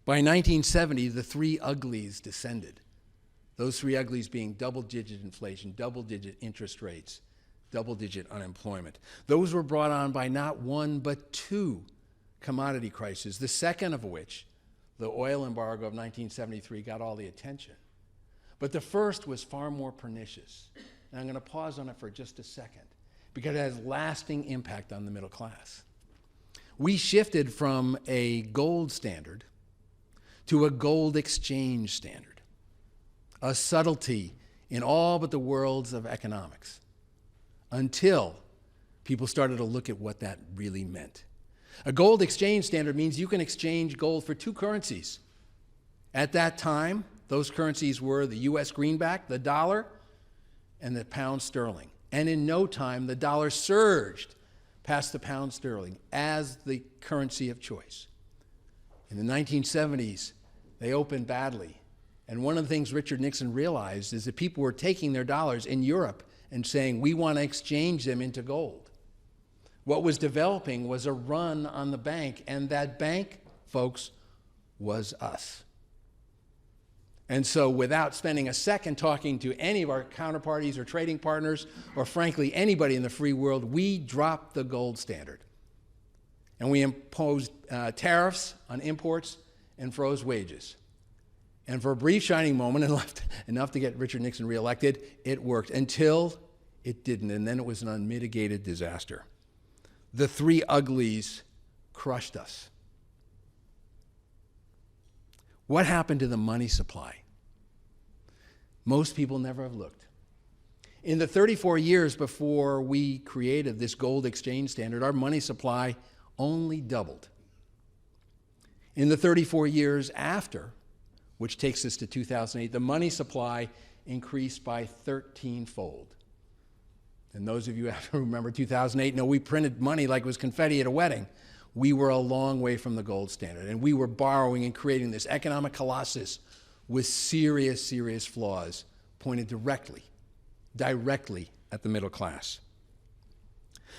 By 1970, the three uglies descended. Those three uglies being double-digit inflation, double-digit interest rates, double-digit unemployment. Those were brought on by not one but two commodity crises, the second of which, the oil embargo of 1973, got all the attention. But the first was far more pernicious. And I'm going to pause on it for just a second because it has lasting impact on the middle class. We shifted from a gold standard to a gold exchange standard, a subtlety in all but the worlds of economics, until people started to look at what that really meant. A gold exchange standard means you can exchange gold for two currencies. At that time, those currencies were the US greenback, the dollar, and the pound sterling. And in no time, the dollar surged past the pound sterling as the currency of choice. In the 1970s, they opened badly. And one of the things Richard Nixon realized is that people were taking their dollars in Europe and saying, we want to exchange them into gold. What was developing was a run on the bank, and that bank, folks, was us. And so without spending a second talking to any of our counterparties or trading partners, or frankly anybody in the free world, we dropped the gold standard. And we imposed tariffs on imports and froze wages. And for a brief shining moment, and left enough to get Richard Nixon reelected, it worked until it didn't, and then it was an unmitigated disaster. The three uglies crushed us. What happened to the money supply? Most people never have looked. In the 34 years before we created this gold exchange standard, our money supply only doubled. In the 34 years after, which takes us to 2008, the money supply increased by 13-fold. And those of you who remember 2008 know we printed money like it was confetti at a wedding. We were a long way from the gold standard, and we were borrowing and creating this economic colossus with serious, serious flaws pointed directly at the middle class.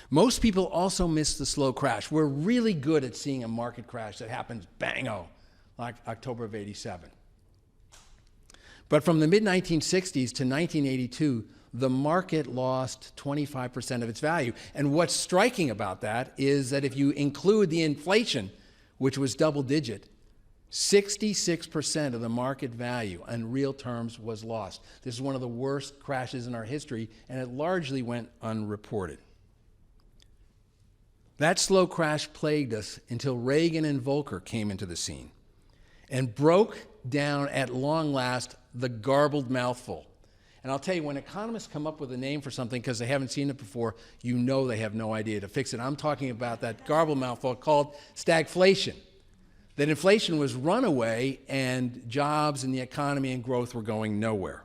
Most people also miss the slow crash. We're really good at seeing a market crash that happens bang-o, like October of '87. But from the mid-1960s to 1982, the market lost 25% of its value. And what's striking about that is that if you include the inflation, which was double-digit, 66% of the market value in real terms was lost. This is one of the worst crashes in our history, and it largely went unreported. That slow crash plagued us until Reagan and Volcker came into the scene and broke down at long last the garbled mouthful. And I'll tell you, when economists come up with a name for something because they haven't seen it before, you know they have no idea to fix it. I'm talking about that garbled mouthful called stagflation. That inflation was runaway and jobs and the economy and growth were going nowhere.